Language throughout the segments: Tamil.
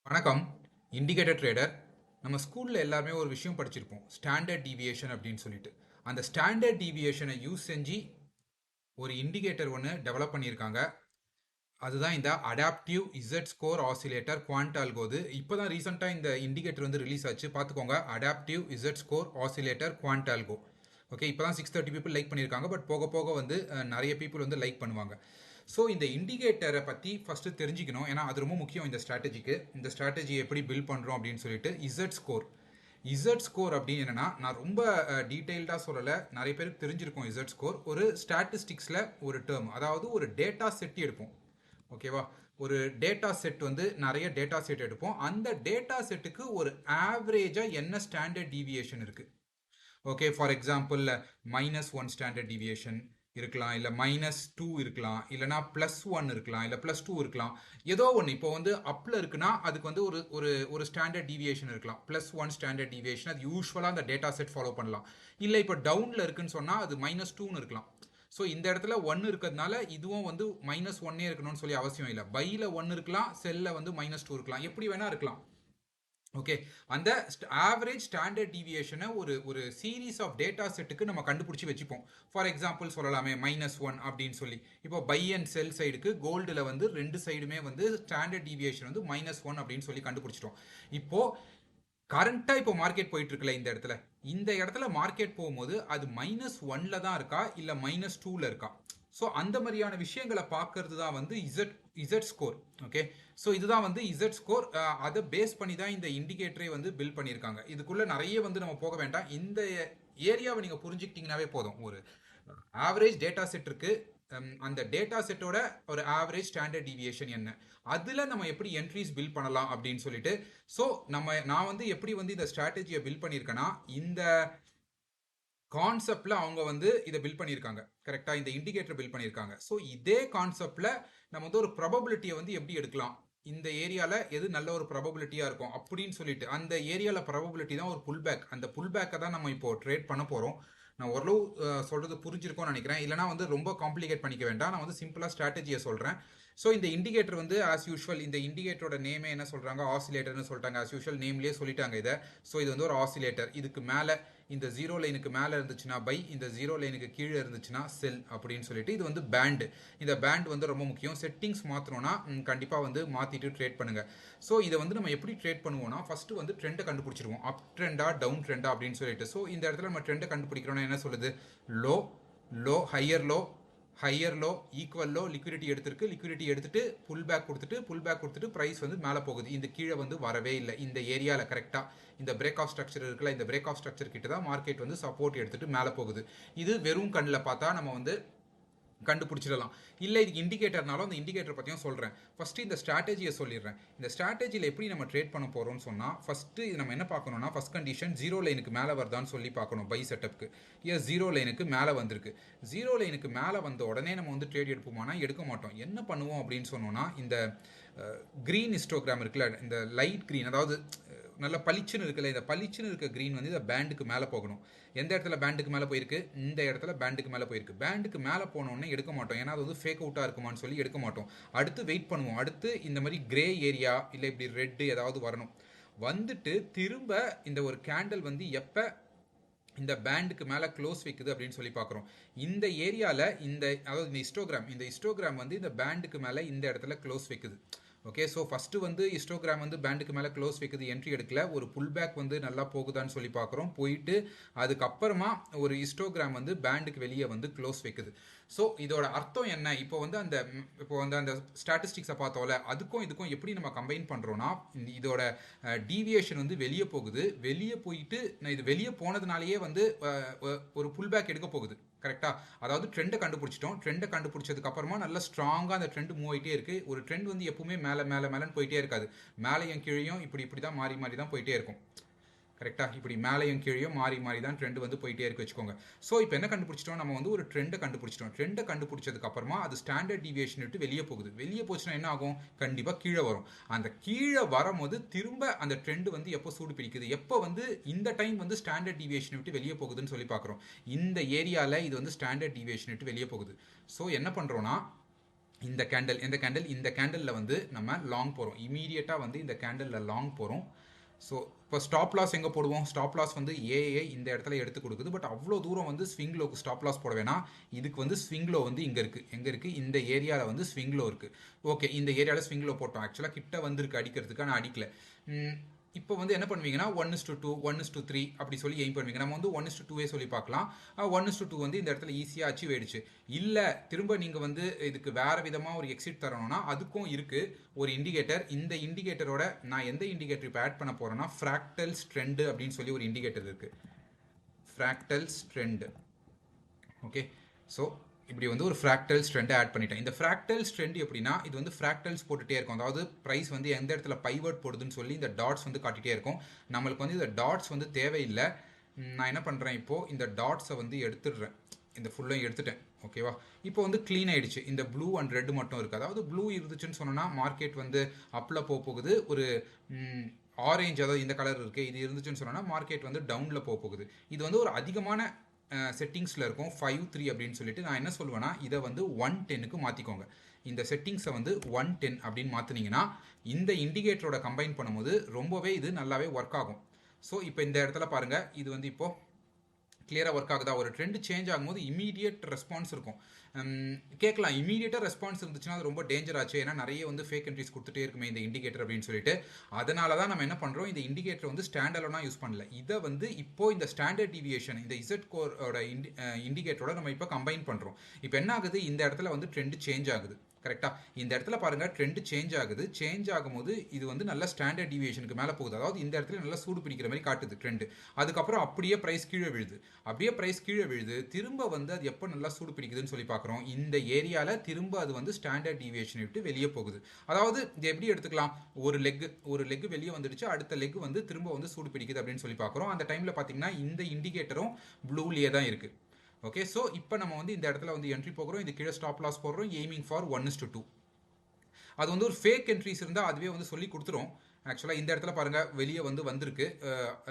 வணக்கம். Indicator trader. நம்ம ஸ்கூல்ல எல்லாருமே ஒரு விஷயம் படிச்சிருப்போம். ஸ்டாண்டர்ட் டீவியேஷன் அப்படின்னு சொல்லிட்டு. அந்த ஸ்டாண்டர்ட் டீவியேஷனை யூஸ் செஞ்சு ஒரு இண்டிகேட்டர் ஒன்று டெவலப் பண்ணியிருக்காங்க. அதுதான் இந்த அடாப்டிவ் இசட் ஸ்கோர் ஆசிலேட்டர் குவான்டால்கோது. இப்போ தான் ரீசெண்டாக இந்த இண்டிகேட்டர் வந்து ரிலீஸ் ஆச்சு. பார்த்துக்கோங்க. Adaptive Z score oscillator QuantAlgo. Okay, இப்போ தான் 630 பீப்புள் லைக் பண்ணியிருக்காங்க. பட் போக போக வந்து நிறைய பீப்புள் வந்து லைக் பண்ணுவாங்க. ஸோ இந்த இண்டிகேட்டரை பற்றி ஃபஸ்ட்டு தெரிஞ்சுக்கணும். ஏன்னா அது ரொம்ப முக்கியம் இந்த ஸ்ட்ராட்டஜிக்கு. இந்த ஸ்ட்ராட்டஜி எப்படி பில்ட் பண்ணுறோம் அப்படின்னு சொல்லிட்டு இசட் ஸ்கோர். இசட் ஸ்கோர் அப்படின்னு என்னன்னா, நான் ரொம்ப டீட்டெயில்டாக சொல்லலை, நிறைய பேருக்கு தெரிஞ்சிருக்கும். இசட் ஸ்கோர் ஒரு ஸ்டாட்டிஸ்டிக்ஸில் ஒரு டேர்ம், அதாவது ஒரு டேட்டா செட் எடுப்போம். ஓகேவா? ஒரு டேட்டா செட் வந்து நிறைய டேட்டா செட் எடுப்போம். அந்த டேட்டா செட்டுக்கு ஒரு ஆவரேஜாக என்ன ஸ்டாண்டர்ட் டீவியேஷன் இருக்குது. Okay, for example -1 standard deviation இருக்கலாம், இல்லை -2 இருக்கலாம், இல்லைனா +1 இருக்கலாம், இல்லை +2 இருக்கலாம். ஏதோ ஒன்று இப்போ வந்து அப்பில் இருக்குன்னா அதுக்கு வந்து ஒரு ஒரு ஒரு ஸ்டாண்டர்ட் டீவியேஷன் இருக்கலாம். +1 ஸ்டாண்டர்ட் டீவியேஷன், அது யூஸ்வலாக அந்த டேட்டா செட் ஃபாலோ பண்ணலாம். இல்லை இப்போ டவுனில் இருக்குன்னு சொன்னால் அது -2ன்னு இருக்கலாம். ஸோ இந்த இடத்துல 1 இருக்கிறதுனால இதுவும் வந்து -1 இருக்கணும்னு சொல்லி அவசியம் இல்லை. பையில் 1 இருக்கலாம், செல்லில் வந்து -2 இருக்கலாம், எப்படி வேணா இருக்கலாம். ஓகே, அந்த ஆவரேஜ் ஸ்டாண்டர்ட் டீவியேஷனை ஒரு ஒரு சீரீஸ் ஆஃப் டேட்டா செட்டுக்கு நம்ம கண்டுபிடிச்சி வச்சுப்போம். ஃபார் எக்ஸாம்பிள் சொல்லலாமே -1 அப்படின்னு சொல்லி. இப்போ பை அண்ட் செல் சைடுக்கு கோல்டில் வந்து ரெண்டு சைடுமே வந்து ஸ்டாண்டர்ட் டீவியேஷன் வந்து -1 அப்படின்னு சொல்லி கண்டுபிடிச்சிட்டோம். இப்போ கரண்ட்டாக இப்போ மார்க்கெட் போயிட்டு இருக்குல்ல, இந்த இடத்துல மார்க்கெட் போகும்போது அது -1ல தான் இருக்கா இல்லை -2ல இருக்கா. ஸோ அந்த மாதிரியான விஷயங்களை பார்க்கறது தான் வந்து இசட் ஸ்கோர். ஓகே, ஸோ இதுதான் வந்து இசட் ஸ்கோர். அதை பேஸ் பண்ணி தான் இந்த இண்டிகேட்டரை வந்து பில்ட் பண்ணியிருக்காங்க. இதுக்குள்ள நிறைய வந்து நம்ம போக வேண்டாம். இந்த ஏரியாவை நீங்கள் புரிஞ்சுக்கிட்டீங்கன்னாவே போதும். ஒரு ஆவரேஜ் டேட்டா செட் இருக்கு, அந்த டேட்டா செட்டோட ஒரு ஆவரேஜ் ஸ்டாண்டர்ட் டீவியேஷன் என்ன, அதில் நம்ம எப்படி என்ட்ரிஸ் பில்ட் பண்ணலாம் அப்படின்னு சொல்லிட்டு. ஸோ நான் வந்து எப்படி வந்து இந்த ஸ்ட்ராட்டஜியை பில்ட் பண்ணியிருக்கேன்னா, இந்த கான்செப்ட்ல அவங்க வந்து இதை பில்ட் பண்ணியிருக்காங்க. கரெக்டாக இந்த இண்டிகேட்டர் பில்ட் பண்ணியிருக்காங்க. ஸோ இதே கான்செப்ட்ல நம்ம வந்து ஒரு ப்ராபபிலிட்டியை வந்து எப்படி எடுக்கலாம், இந்த ஏரியாவில் எது நல்ல ஒரு ப்ராபபிலிட்டியாக இருக்கும் அப்படின்னு சொல்லிட்டு. அந்த ஏரியாவில் ப்ராபபிலிட்டி தான் ஒரு புல் பேக். அந்த புல் பேக்கை தான் நம்ம இப்போ ட்ரேட் பண்ண போகிறோம். நான் ஓரளவு சொல்கிறது புரிஞ்சிருக்கோம்னு நினைக்கிறேன். இல்லைனா வந்து ரொம்ப காம்ப்ளிகேட் பண்ணிக்க வேண்டாம். நான் வந்து சிம்பிளாக ஸ்ட்ராட்டஜியை சொல்கிறேன். ஸோ இந்த இண்டிகேட்டர் வந்து ஆஸ் யூஷுவல், இந்த இண்டிகேட்டரோட நேமே என்ன சொல்கிறாங்க, ஆசிலேட்டர்னு சொல்லிட்டாங்க. ஆஸ் யூஷுவல் நேம்லேயே சொல்லிட்டாங்க இதை. ஸோ இது வந்து ஒரு ஆசிலேட்டர். இதுக்கு மேலே இந்த 0 லைனுக்கு மேலே இருந்துச்சுன்னா பை, இந்த 0 லைனுக்கு கீழே இருந்துச்சுன்னா செல் அப்படின்னு சொல்லிட்டு. இது வந்து பேண்டு. இந்த பேண்ட் வந்து ரொம்ப முக்கியம். செட்டிங்ஸ் மாற்றணும்னா கண்டிப்பாக வந்து மாற்றிட்டு ட்ரேட் பண்ணுங்கள். ஸோ இதை வந்து நம்ம எப்படி ட்ரேட் பண்ணுவோம்னா, ஃபஸ்ட்டு வந்து ட்ரெண்டை கண்டுபிடிச்சிருவோம். அப் ட்ரெண்டா டவுன் ட்ரெண்டா அப்படின்னு சொல்லிட்டு. ஸோ இந்த இடத்துல நம்ம ட்ரெண்டை கண்டுபிடிக்கிறோம்னா என்ன சொல்லுது, low low higher low higher low equal low, liquidity எடுத்துட்டு புல் பேக் கொடுத்துட்டு ப்ரைஸ் வந்து மேலே போகுது. இந்த கீழே வந்து வரவே இல்லை. இந்த ஏரியாவில் கரெக்டாக இந்த பிரேக் ஆஃப் ஸ்ட்ரக்சர் இருக்குல்ல, இந்த பிரேக் ஆஃப் ஸ்ட்ரக்சர் கிட்ட தான் மார்க்கெட் வந்து சப்போர்ட் எடுத்துட்டு மேலே போகுது. இது வெறும் கண்ணில் பார்த்தா நம்ம வந்து கண்டுபிடிச்சிடலாம். இல்லை இதுக்கு இண்டிகேட்டர்னாலும் அந்த இண்டிகேட்டர் பற்றியும் சொல்கிறேன். ஃபஸ்ட்டு இந்த ஸ்ட்ராட்டஜியை சொல்லிடுறேன். இந்த ஸ்ட்ராட்டஜியில் எப்படி நம்ம ட்ரேட் பண்ண போகிறோம்னு சொன்னால், ஃபஸ்ட்டு இது நம்ம என்ன பார்க்கணும்னா, ஃபஸ்ட் கண்டிஷன் 0 லைனுக்கு மேலே வருதான்னு சொல்லி பார்க்கணும். பை செட்டப்புக்கு ஏன் 0 லைனுக்கு மேலே வந்திருக்கு. 0 லைனுக்கு மேலே வந்த உடனே நம்ம வந்து ட்ரேட் எடுப்போமானா எடுக்க மாட்டோம். என்ன பண்ணுவோம் அப்படின்னு சொன்னோன்னா, இந்த க்ரீன் ஹிஸ்டோகிராம் இருக்குல்ல, இந்த லைட் க்ரீன், அதாவது நல்ல பளிச்சுன்னு இருக்குல்ல, இந்த பளிச்சுன்னு இருக்க க்ரீன் வந்து இந்த பேண்டுக்கு மேலே போகணும். எந்த இடத்துல பேண்டுக்கு மேலே போயிருக்கு, இந்த இடத்துல பேண்டுக்கு மேலே போயிருக்கு. பேண்டுக்கு மேலே போனோடனே எடுக்க மாட்டோம். ஏன்னா அது வந்து ஃபேக் அவுட்டாக இருக்குமான்னு சொல்லி எடுக்க மாட்டோம். அடுத்து வெயிட் பண்ணுவோம். அடுத்து இந்த மாதிரி கிரே ஏரியா இல்லை இப்படி ரெட்டு ஏதாவது வரணும். வந்துட்டு திரும்ப இந்த ஒரு கேண்டில் வந்து எப்போ இந்த பேண்டுக்கு மேலே க்ளோஸ் வைக்குது அப்படின்னு சொல்லி பார்க்குறோம். இந்த ஏரியாவில் அதாவது இந்த ஹிஸ்டோகிராம் வந்து இந்த பேண்டுக்கு மேலே இந்த இடத்துல க்ளோஸ் வைக்குது. ஓகே, ஸோ ஃபஸ்ட்டு வந்து ஹிஸ்டோகிராம் வந்து பேண்டுக்கு மேலே க்ளோஸ் வைக்குது, என்ட்ரி எடுக்கல. ஒரு புல் பேக் வந்து நல்லா போகுதான்னு சொல்லி பார்க்குறோம். போயிட்டு அதுக்கப்புறமா ஒரு ஹிஸ்டோகிராம் வந்து பேண்டுக்கு வெளியே வந்து க்ளோஸ் வைக்குது. ஸோ இதோட அர்த்தம் என்ன, இப்போ வந்து அந்த ஸ்டாட்டிஸ்டிக்ஸை பார்த்தோம்ல, அதுக்கும் இதுக்கும் எப்படி நம்ம கம்பைன் பண்ணுறோன்னா, இதோட டீவியேஷன் வந்து வெளியே போகுது. வெளியே போயிட்டு இது வெளியே போனதுனாலேயே வந்து ஒரு புல் பேக் எடுக்க போகுது. கரெக்டாக, அதாவது ட்ரெண்டை கண்டுபிடிச்சிட்டோம். ட்ரெண்டை கண்டுபிடிச்சதுக்கு அப்புறமா நல்லா ஸ்ட்ராங்காக அந்த ட்ரெண்ட் மூவ் ஆகிட்டே இருக்குது. ஒரு ட்ரெண்ட் வந்து எப்பவுமே மேலேன்னு போயிட்டே இருக்காது. மேலேயும் கீழேயும் இப்படி தான் மாறி தான் போயிட்டே இருக்கும். கரெக்டாக, இப்படி மேலேயும் கீழேயும் மாறி தான் ட்ரெண்ட் வந்து போயிட்டே இருக்கு வச்சுக்கோங்க. ஸோ இப்போ என்ன கண்டுபிடிச்சிட்டோம், நம்ம வந்து ஒரு ட்ரெண்டை கண்டுபிடிச்சிட்டோம். ட்ரெண்டை கண்டுபிடிச்சதுக்கு அப்புறமா அது ஸ்டாண்டர்ட் டீவியேஷன் விட்டு வெளியே போகுது. வெளியே போச்சுன்னா என்ன ஆகும், கண்டிப்பாக கீழே வரும். அந்த கீழே வரும்போது திரும்ப அந்த ட்ரெண்ட் வந்து எப்போ சூடு பிடிக்குது, எப்போ வந்து இந்த டைம் வந்து ஸ்டாண்டர்ட் டீவியேஷன் விட்டு வெளியே போகுதுன்னு சொல்லி பார்க்குறோம். இந்த ஏரியாவில் இது வந்து ஸ்டாண்டர்ட் டீவியேஷன் விட்டு வெளியே போகுது. ஸோ என்ன பண்ணுறோன்னா, இந்த கேண்டில் இந்த கேண்டலில் வந்து நம்ம லாங் போகிறோம், இமீடியட்டாக வந்து இந்த கேண்டலில் லாங் போகிறோம். ஸோ இப்போ ஸ்டாப் லாஸ் எங்கே போடுவோம்? ஸ்டாப் லாஸ் வந்து ஏஏ இந்த இடத்துல எடுத்து கொடுக்குது. பட் அவ்வளோ தூரம் வந்து ஸ்விங் லோக்கு ஸ்டாப் லாஸ் போட வேணாம். இதுக்கு வந்து ஸ்விங் லோ வந்து இங்கே இருக்குது. எங்கே இருக்குது? இந்த ஏரியாவில் வந்து ஸ்விங் லோ இருக்குது. ஓகே, இந்த ஏரியாவில் ஸ்விங் லோ போட்டோம். ஆக்சுவலாக கிட்ட வந்திருக்கு அடிக்கிறதுக்கு, ஆனால் அடிக்கல. இப்போ வந்து என்ன பண்ணுவீங்கன்னா 1:2 1:3 அப்படி சொல்லி எய்ம் பண்ணுவீங்க. நம்ம வந்து 1:2 சொல்லி பார்க்கலாம். 1:2 வந்து இந்த இடத்துல ஈஸியாக அச்சீவ் ஆயிடுச்சு. இல்லை திரும்ப நீங்கள் வந்து இதுக்கு வேறு விதமாக ஒரு எக்ஸிட் தரணும்னா அதுக்கும் இருக்குது ஒரு இண்டிகேட்டர். இந்த இண்டிகேட்டரோட நான் எந்த இண்டிகேட்டர் இப்போ ஆட் பண்ண போகிறேன்னா ஃப்ராக்டல்ஸ் ட்ரெண்டு அப்படின்னு சொல்லி ஒரு இண்டிகேட்டர் இருக்குது. ஃப்ராக்டல்ஸ் ட்ரெண்டு. ஓகே, ஸோ இப்படி வந்து ஒரு ஃப்ராக்டல்ஸ் ட்ரெண்டை ஆட் பண்ணிட்டேன். இந்த ஃப்ராக்டல்ஸ் ட்ரெண்ட் எப்படின்னா இது வந்து ஃப்ராக்டல்ஸ் போட்டுகிட்டே இருக்கும். அதாவது ப்ரைஸ் வந்து எந்த இடத்துல பைவர்ட் போடுதுன்னு சொல்லி இந்த டாட்ஸ் வந்து காட்டிகிட்டே இருக்கும். நம்மளுக்கு வந்து இந்த டாட்ஸ் வந்து தேவையில்லை. நான் என்ன பண்ணுறேன், இப்போது இந்த டாட்ஸை வந்து எடுத்துடுறேன். இந்த ஃபுல்லையும் எடுத்துட்டேன். ஓகேவா? இப்போ வந்து க்ளீன் ஆகிடுச்சு. இந்த ப்ளூ அண்ட் ரெட் மட்டும் இருக்குது. அதாவது ப்ளூ இருந்துச்சுன்னு சொன்னோன்னா மார்க்கெட் வந்து அப்பில் போகுது. ஒரு ஆரேஞ்ச், அதாவது இந்த கலர் இருக்குது, இது இருந்துச்சுன்னு சொன்னோன்னா மார்க்கெட் வந்து டவுனில் போகுது. இது வந்து ஒரு அதிகமான செட்டிங்ஸில் இருக்கும் 5-3 அப்படின்னு சொல்லிட்டு நான் என்ன சொல்லுவேன்னா இதை வந்து 110க்கு மாற்றிக்கோங்க. இந்த செட்டிங்ஸை வந்து 110 அப்படின்னு மாற்றினீங்கன்னா இந்த இண்டிகேட்டரோட கம்பைன் பண்ணும்போது ரொம்பவே இது நல்லாவே ஒர்க் ஆகும். ஸோ இப்போ இந்த இடத்துல பாருங்கள், இது வந்து இப்போது கிளியராக ஒர்க் ஆகுதா? ஒரு ட்ரெண்ட் சேஞ்ச் ஆகும்போது இமீடியட் ரெஸ்பான்ஸ் இருக்கும். கேட்கலாம், இமீடியட்டாக ரெஸ்பான்ஸ் இருந்துச்சுன்னா அது ரொம்ப டேஞ்சர் ஆச்சு, ஏன்னா நிறைய வந்து ஃபேக் என்ட்ரிஸ் கொடுத்துட்டே இருக்குமே இந்த இண்டிகேட்டர் அப்படின்னு சொல்லிட்டு. அதனால தான் நம்ம என்ன பண்ணுறோம், இந்த இண்டிகேட்டர் வந்து ஸ்டாண்டர்டாக யூஸ் பண்ணல. இதை வந்து இப்போ இந்த ஸ்டாண்டர்ட் டிவியேஷன் இந்த இசட் கோரோட இண்டிகேட்டரோட நம்ம இப்போ கம்பைன் பண்ணுறோம். இப்போ என்ன ஆகுது, இந்த இடத்துல வந்து ட்ரெண்ட் சேஞ்ச் ஆகுது. கரெக்டாக இந்த இடத்துல பாருங்க ட்ரெண்ட் சேஞ்ச் ஆகுது. சேஞ்ச் ஆகும்போது இது வந்து நல்ல ஸ்டாண்டர்ட் டிவியேஷனுக்கு மேலே போகுது. அதாவது இந்த இடத்துல நல்லா சூடு பிடிக்கிற மாதிரி காட்டுது ட்ரெண்ட். அதுக்கப்புறம் அப்படியே ப்ரைஸ் கீழே விழுது. திரும்ப வந்து அது எப்போ நல்லா சூடு பிடிக்குதுன்னு சொல்லி பார்க்குறோம். இந்த ஏரியாவில் திரும்ப அது வந்து ஸ்டாண்டர்ட் டிவியேஷன் விட்டு வெளியே போகுது. அதாவது இது எப்படி எடுத்துக்கலாம், ஒரு லெக் வெளியே வந்துடுச்சு, அடுத்த லெக் வந்து திரும்ப வந்து சூடு பிடிக்குது அப்படின்னு சொல்லி பார்க்குறோம். அந்த டைமில் பார்த்தீங்கன்னா இந்த இண்டிகேட்டரும் ப்ளூலேயே தான் இருக்குது. ஓகே, ஸோ இப்போ நம்ம வந்து இந்த இடத்துல வந்து என்ட்ரி போகிறோம். இது கீழே ஸ்டாப் லாஸ் போடுறோம். Aiming for 1:2. அது வந்து ஒரு ஃபேக் என்ட்ரிஸ் இருந்தால் அதுவே வந்து சொல்லி கொடுத்துரும். ஆக்சுவலாக இந்த இடத்துல பாருங்கள் வெளியே வந்து வந்திருக்கு,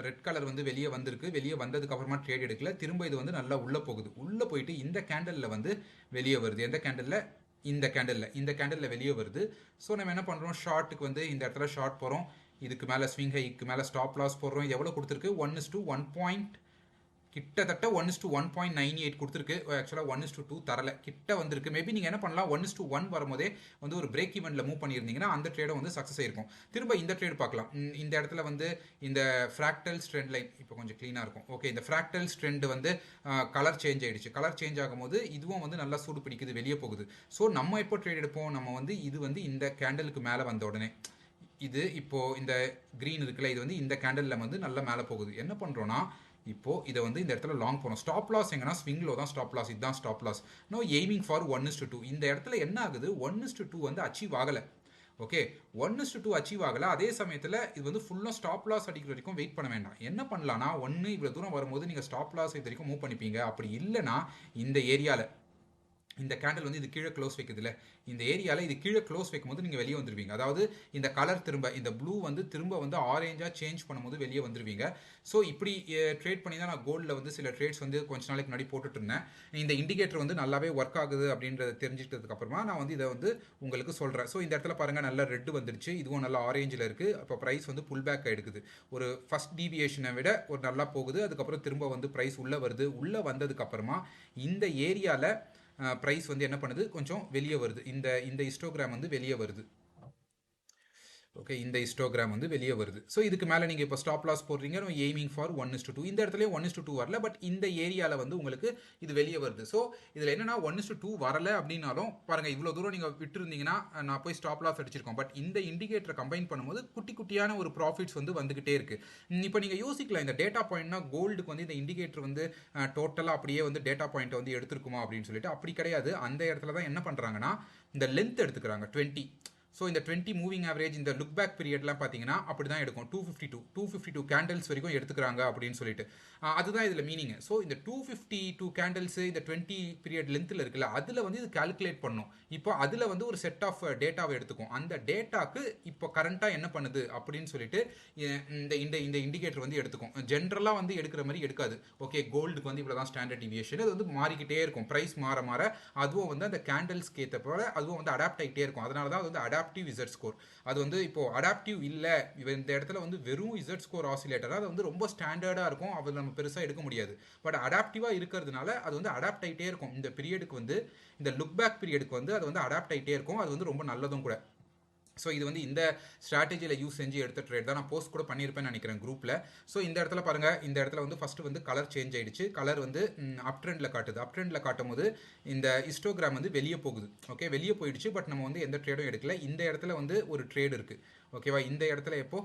ரெட் கலர் வந்து வெளியே வந்திருக்கு. வெளியே வந்ததுக்கு அப்புறமா ட்ரேட் எடுக்கல. திரும்ப இது வந்து நல்லா உள்ளே போகுது. உள்ளே போயிட்டு இந்த கேண்டலில் வந்து வெளியே வருது. எந்த கேண்டலில்? இந்த கேண்டலில் வெளியே வருது. ஸோ நம்ம என்ன பண்ணுறோம், ஷார்ட்டுக்கு வந்து இந்த இடத்துல ஷார்ட் போகிறோம். இதுக்கு மேலே ஸ்விங் ஹைக்கு மேலே ஸ்டாப் லாஸ் போடுறோம். எவ்வளோ கொடுத்துருக்கு? 1:1. கிட்டத்தட்ட 1:1.98 கொடுத்துருக்கு. ஆக்சுவலாக 1:2 தரல, கிட்ட வந்திருக்கு. மேபி நீங்கள் என்ன பண்ணலாம், 1:1 வரும்போதே வந்து ஒரு பிரேக் ஈவெண்ட்டில் மூவ் பண்ணியிருந்தீங்கன்னா அந்த ட்ரேடும் வந்து சக்ஸஸ் ஆயிருக்கும். திரும்ப இந்த ட்ரேட் பார்க்கலாம். இந்த இடத்துல வந்து இந்த ஃப்ராக்டல்ஸ் ட்ரெண்ட் லைன் இப்போ கொஞ்சம் க்ளீனாக இருக்கும். ஓகே, இந்த ஃப்ராக்டல்ஸ் ட்ரெண்ட் வந்து கலர் சேஞ்ச் ஆகிடுச்சு. கலர் சேஞ்ச் ஆகும்போது இதுவும் வந்து நல்லா சூடு பிடிக்குது, வெளியே போகுது. ஸோ நம்ம எப்போ ட்ரேட் எடுப்போம், நம்ம வந்து இது வந்து இந்த கேண்டலுக்கு மேலே வந்த உடனே இது இப்போது இந்த க்ரீன் இருக்குல்ல, இது வந்து இந்த கேண்டலில் வந்து நல்லா மேலே போகுது. என்ன பண்ணுறோன்னா இப்போ இதை வந்து இந்த இடத்துல லாங் போகிறோம். ஸ்டாப் லாஸ் எங்கன்னா ஸ்விங்லோ தான் ஸ்டாப் லாஸ். இதுதான் stop loss. No aiming for 1:2. இந்த இடத்துல என்ன ஆகுது, 1:2 வந்து அச்சீவ் ஆகலை. ஓகே, 1:2 அச்சீவ் ஆகலை. அதே சமயத்தில் இது வந்து ஃபுல்லாக ஸ்டாப் லாஸ் அடிக்கிற வரைக்கும் வெயிட் பண்ண வேண்டாம். என்ன பண்ணலான்னா, ஒன்று இவ்வளோ தூரம் வரும்போது நீங்கள் ஸ்டாப் லாஸ் இது வரைக்கும் மூவ் பண்ணிப்பீங்க. அப்படி இல்லைனா இந்த ஏரியாவில் இந்த கேண்டில் வந்து இது கீழே க்ளோஸ் வைக்குதுல்ல, இந்த ஏரியாவில் இது கீழே க்ளோஸ் வைக்கும்போது நீங்கள் வெளியே வந்துடுவீங்க. அதாவது இந்த கலர் திரும்ப இந்த ப்ளூ வந்து திரும்ப வந்து ஆரேஞ்சாக சேஞ்ச் பண்ணும்போது வெளியே வந்துடுவீங்க. ஸோ இப்படி ட்ரேட் பண்ணி தான் நான் கோல்டில் வந்து சில ட்ரேட்ஸ் வந்து கொஞ்ச நாளைக்கு முன்னாடி போட்டுட்டு இருந்தேன். இந்த இண்டிகேட்டர் வந்து நல்லாவே ஒர்க் ஆகுது அப்படின்றத தெரிஞ்சுக்கிட்டதுக்கு அப்புறமா நான் வந்து இதை வந்து உங்களுக்கு சொல்கிறேன். ஸோ இந்த இடத்துல பாருங்கள் நல்லா ரெட் வந்துடுச்சு, இதுவும் நல்லா ஆரேஞ்சில் இருக்குது. அப்போ ப்ரைஸ் வந்து புல் பேக் எடுக்குது. ஒரு ஃபஸ்ட் டீவியேஷனை விட ஒரு நல்லா போகுது. அதுக்கப்புறம் திரும்ப வந்து ப்ரைஸ் உள்ளே வருது. உள்ளே வந்ததுக்கப்புறமா இந்த ஏரியாவில் ப்ரைஸ் வந்து என்ன பண்ணுது, கொஞ்சம் வெளியே வருது. இந்த ஹிஸ்டோகிராம் வந்து வெளியே வருது. ஓகே, இந்த ஹிஸ்டோகிராம் வந்து வெளியே வருது. ஸோ இதுக்கு மேலே நீங்கள் இப்போ ஸ்டாப் லாஸ் போடுறீங்க, எய்மிங் ஃபார் 1:2. இந்த இடத்துல 1:2 வரல, பட் இந்த ஏரியாவில் வந்து உங்களுக்கு இது வெளியே வருது. ஸோ இதில் என்னன்னா 1:2 வரல அப்படின்னாலும் பாருங்கள், இவ்வளோ தூரம் நீங்கள் விட்டுருந்தீங்கன்னா நான் போய் ஸ்டாப் லாஸ் அடிச்சிருக்கோம். பட் இந்த இண்டிகேட்டரை கம்பைன் பண்ணும்போது குட்டி குட்டியான ஒரு ப்ராஃபிட்ஸ் வந்து வந்துகிட்டே இருக்கு. இப்போ நீங்கள் யோசிக்கலாம், இந்த டேட்டா பாயிண்ட்னா கோல்டுக்கு வந்து இந்த இண்டிகேட்டர் வந்து டோட்டலாக அப்படியே வந்து டேட்டா பாயிண்ட் வந்து எடுத்துருக்குமா அப்படின்னு சொல்லிட்டு. அப்படி கிடையாது. அந்த இடத்துல தான் என்ன பண்ணுறாங்கன்னா இந்த லென்த் எடுத்துக்கிறாங்க 20. ஸோ இந்த 20 மூவிங் ஆவரேஜ் இந்த லுக் பேக் பீரியட்லாம் பார்த்தீங்கன்னா அப்படி தான் எடுக்கும் 252 கேண்டில்ஸ் வரைக்கும் எடுத்துக்கிறாங்க அப்படின்னு சொல்லிட்டு அதுதான் இதில் மீனிங். ஸோ இந்த 252 கேண்டில்ஸ் இந்த 20 பீரியட் லென்த்தில் இருக்குல்ல அதில் வந்து இது கால்குலேட் பண்ணும். இப்போ அதில் வந்து ஒரு செட் ஆஃப் டேட்டாவை எடுத்துக்கும். அந்த டேட்டாக்கு இப்போ கரண்ட்டாக என்ன பண்ணுது அப்படின்னு சொல்லிட்டு இந்த இந்த இந்த இண்டிகேட்டர் வந்து எடுத்துக்கும். ஜென்ரலாக வந்து எடுக்கிற மாதிரி எடுக்காது. ஓகே, கோல்டுக்கு வந்து இவ்வளோ தான் ஸ்டாண்டர்ட் டிவியேஷன், அது வந்து மாறிக்கிட்டே இருக்கும். ப்ரைஸ் மாற மாற அதுவும் வந்து அந்த கேண்டில்ஸ்க்கு ஏற்ற போல அதுவும் வந்து அடாப்ட் ஆகிட்டே இருக்கும். அதனால தான் அது வந்து அடாப்டிவ் இசட் ஸ்கோர். அது வந்து இப்போ அடாப்டிவ் இல்லை, இந்த இடத்துல வந்து வெறும் இசட் ஸ்கோர் ஆசிலேட்டர் அது வந்து ரொம்ப ஸ்டாண்டர்டாக இருக்கும், அது நம்ம பெருசாக எடுக்க முடியாது. பட் அடாப்டிவாக இருக்கிறதுனால அது வந்து அடாப்ட் ஆகிட்டே இருக்கும். இந்த பீரியடுக்கு வந்து இந்த லுக் பேக் பீரியடுக்கு வந்து அது வந்து அடாப்ட் ஆகிட்டே இருக்கும். அது வந்து ரொம்ப நல்லதும் கூட. ஸோ இது வந்து இந்த ஸ்ட்ராட்டஜியில் யூஸ் செஞ்சு எடுத்த ட்ரேட் தான். நான் போஸ்ட் கூட பண்ணியிருப்பேன்னு நினைக்கிறேன் குரூப்பில். ஸோ இந்த இடத்துல பாருங்கள், இந்த இடத்துல வந்து ஃபஸ்ட்டு வந்து கலர் சேஞ்ச் ஆகிடுச்சு. கலர் வந்து அப் ட்ரெண்டில் காட்டுது. அப் ட்ரெண்டில் காட்டும் போது இந்த ஹிஸ்டோகிராம் வந்து வெளியே போகுது. ஓகே, வெளியே போயிடுச்சு. பட் நம்ம வந்து எந்த ட்ரேடும் எடுக்கல. இந்த இடத்துல வந்து ஒரு ட்ரேட் இருக்குது. ஓகேவா, இந்த இடத்துல எப்போ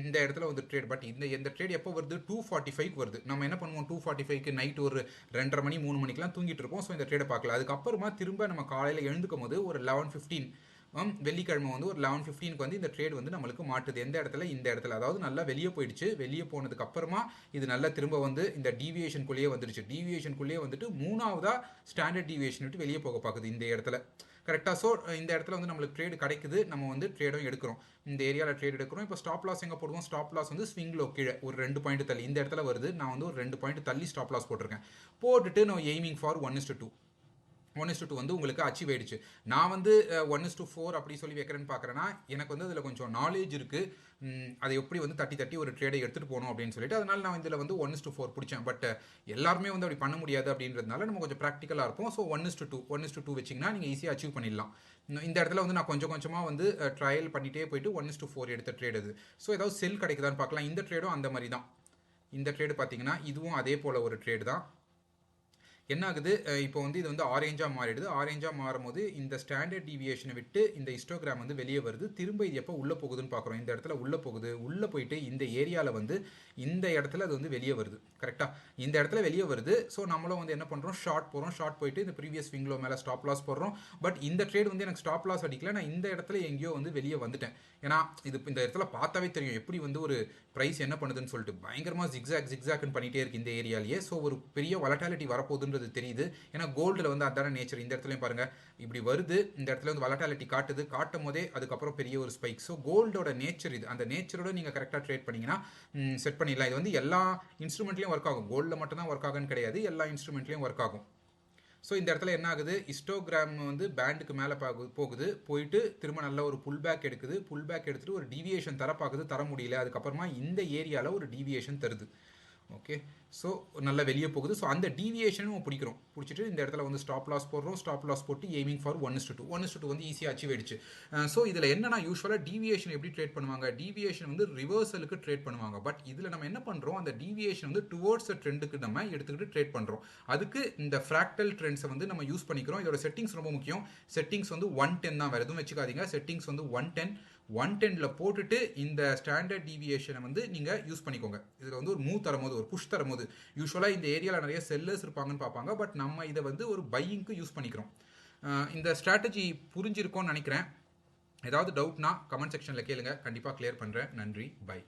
இந்த இடத்துல வந்து ட்ரேட். பட் இந்த ட்ரேட் எப்போ வருது? 245 வருது. நம்ம என்ன பண்ணுவோம், 245க்கு நைட் ஒரு 2:30 மணி 3 மணிக்கெலாம் தூங்கிட்டு இருப்போம். ஸோ இந்த ட்ரேடை பார்க்கல. அதுக்கப்புறமா திரும்ப நம்ம காலையில் எழுந்துக்கும் போது ஒரு 11:15 வெள்ளிக்கிழமை வந்து ஒரு 11:15க்கு வந்து இந்த ட்ரேட் வந்து நம்மளுக்கு மாட்டுது. எந்த இடத்துல? இந்த இடத்துல. அதாவது நல்லா வெளியே போயிடுச்சு. வெளியே போனதுக்கு அப்புறமா இது நல்லா திரும்ப வந்து இந்த டீவியேஷனுக்குள்ளேயே வந்துடுச்சு. டீவியேஷனுக்குள்ளேயே வந்துட்டு மூணாவதா ஸ்டாண்டர்ட் டீவியேஷன் விட்டு வெளியே போக பார்க்குது இந்த இடத்துல. கரெக்டாக. ஸோ இந்த இடத்துல வந்து நம்மளுக்கு ட்ரேடு கிடைக்குது. நம்ம வந்து ட்ரேடும் எடுக்கிறோம். இந்த ஏரியாவில் ட்ரேட் எடுக்கிறோம். இப்போ ஸ்டாப் லாஸ் எங்கே போடுவோம்? ஸ்டாப் லாஸ் வந்து ஸ்விங்லோ கீழே ஒரு 2 பாயிண்ட் தள்ளி இந்த இடத்துல வருது. நான் வந்து ஒரு 2 பாயிண்ட் தள்ளி ஸ்டாப் லாஸ் போட்டிருக்கேன். போட்டுட்டு நான் எய்மிங் ஃபார் 1:2 1:2 வந்து உங்களுக்கு அச்சீவ் ஆயிடுச்சு. நான் வந்து 1:4 அப்படி சொல்லி வைக்கிறேன்னு பார்க்குறேன்னா எனக்கு வந்து அதில் கொஞ்சம் நாலேஜ் இருக்குது. அதை எப்படி வந்து தட்டி ஒரு ட்ரேடை எடுத்துகிட்டு போகணும் அப்படின்னு சொல்லிட்டு அதனால நான் இதில் வந்து 1:4 பிடிச்சேன். பட் எல்லாருமே வந்து அப்படி பண்ண முடியாது அப்படின்றதுனால நம்ம கொஞ்சம் ப்ராக்டிக்கலாக இருப்போம். ஸோ 1:2 வச்சிங்கன்னா நீங்கள் ஈஸியாக அச்சீவ் பண்ணிடலாம். இந்த இடத்துல வந்து நான் கொஞ்சம் கொஞ்சமாக வந்து ட்ரையல் பண்ணிகிட்டே போயிட்டு 1:4 எடுத்த ட்ரேட் அது. ஸோ ஏதாவது செல் கிடைக்குதான்னு பார்க்கலாம். இந்த ட்ரேடும் அந்த மாதிரி தான். இந்த ட்ரேடு பார்த்தீங்கன்னா இதுவும் அதே போல் ஒரு ட்ரேடு தான். என்ன ஆகுது, இப்போ வந்து இது வந்து ஆரேஞ்சாக மாறிடுது. ஆரேஞ்சாக மாறும்போது இந்த ஸ்டாண்டர்ட் டீவியேஷனை விட்டு இந்த ஹிஸ்டோகிராம் வந்து வெளியே வருது. திரும்ப இது எப்போ உள்ளே போகுதுன்னு பார்க்குறோம். இந்த இடத்துல உள்ளே போகுது. உள்ளே போயிட்டு இந்த ஏரியாவில் வந்து இந்த இடத்துல அது வந்து வெளியே வருது. கரெக்டாக இந்த இடத்துல வெளியே வருது. ஸோ நம்மளும் வந்து என்ன பண்ணுறோம், ஷார்ட் போகிறோம். ஷார்ட் போயிட்டு இந்த ப்ரீவியஸ் ஸ்விங்லோ மேலே ஸ்டாப் லாஸ் போடுறோம். பட் இந்த ட்ரேட் வந்து எனக்கு ஸ்டாப் லாஸ் அடிக்கல. நான் இந்த இடத்துல எங்கேயோ வந்து வெளியே வந்துட்டேன். ஏன்னா இது இந்த இடத்துல பார்த்தாவே தெரியும் எப்படி வந்து ஒரு ப்ரைஸ் என்ன பண்ணுதுன்னு சொல்லிட்டு பயங்கரமாக ஜிக்ஸாக்னு பண்ணிகிட்டே இருக்குது இந்த ஏரியாலேயே. ஸோ ஒரு பெரிய வலட்டாலிட்டி வரப்போகுதுன்றது தெரியுது. ஏன்னா கோல்டில் வந்து அதான நேச்சர். இந்த இடத்துலையும் பாருங்கள் இப்படி வருது. இந்த இடத்துல வந்து வலட்டாலிட்டி காட்டும் போதே அதுக்கப்புறம் பெரிய ஒரு ஸ்பைக். ஸோ கோல்டோட நேச்சர் இது. அந்த நேச்சரோட நீங்கள் கரெக்டாக ட்ரேட் பண்ணிங்கன்னா செட் பண்ணிடலாம். இது வந்து எல்லா இன்ஸ்ட்ருமெண்ட்லேயும் ஒர்க் ஆகும். கோல்டில் மட்டும் தான் ஒர்க் ஆகுன்னு கிடையாது, எல்லா இன்ஸ்ட்ருமெண்ட்லேயும் ஒர்க் ஆகும். ஸோ இந்த இடத்துல என்ன ஆகுது, ஹிஸ்டோகிராம் வந்து பேண்டுக்கு மேலே போகுது. போயிட்டு திரும்ப நல்ல ஒரு புல் பேக் எடுக்குது. புல் பேக் எடுத்துகிட்டு ஒரு டீவியேஷன் தர பார்க்குது, தர முடியல. அதுக்கப்புறமா இந்த ஏரியாவில் ஒரு டீவியேஷன் தருது. ஓகே, ஸோ நல்லா வெளியே போகுது. ஸோ அந்த டீவியேஷனும் பிடிச்சிட்டு இந்த இடத்துல வந்து ஸ்டாப் லாஸ் போடுறோம். ஸ்டாப் லாஸ் போட்டு எய்மிங் ஃபார் 1:2 வந்து ஈஸியாக அச்சீவ் ஆயிடுச்சு. ஸோ இதில் என்னன்னா யூஸ்வலாக டீவியேஷன் எப்படி ட்ரேட் பண்ணுவாங்க, டீவியேஷன் வந்து ரிவர்சலுக்கு ட்ரேட் பண்ணுவாங்க. பட் இதில் நம்ம என்ன பண்ணுறோம், அந்த டீவியேஷன் வந்து டுவோர்ட்ஸ் ட்ரெண்டுக்கு நம்ம எடுத்துக்கிட்டு ட்ரேட் பண்ணுறோம். அதுக்கு இந்த ஃப்ராக்டல் ட்ரெண்ட்ஸை வந்து நம்ம யூஸ் பண்ணிக்கிறோம். இதோட செட்டிங்ஸ் ரொம்ப முக்கியம். செட்டிங்ஸ் வந்து 110 தான், வேறு எதுவும் வச்சுக்காதீங்க. செட்டிங்ஸ் வந்து 110ல் போட்டுட்டு இந்த ஸ்டாண்டர்ட் டீவியேஷனை வந்து நீங்கள் யூஸ் பண்ணிக்கோங்க. இதில் வந்து ஒரு மூவ் தரும்போது, ஒரு புஷ் தரும்போது, யூஸ்வலாக இந்த ஏரியாவில் நிறைய செல்லர்ஸ் இருப்பாங்கன்னு பார்ப்பாங்க. பட் நம்ம இதை வந்து ஒரு பையிங்க்கு யூஸ் பண்ணிக்கிறோம். இந்த ஸ்ட்ராட்டஜி புரிஞ்சிருக்கோன்னு நினைக்கிறேன். ஏதாவது டவுட்னா கமெண்ட் செக்ஷனில் கேளுங்க, கண்டிப்பாக கிளியர் பண்ணுறேன். நன்றி, பை.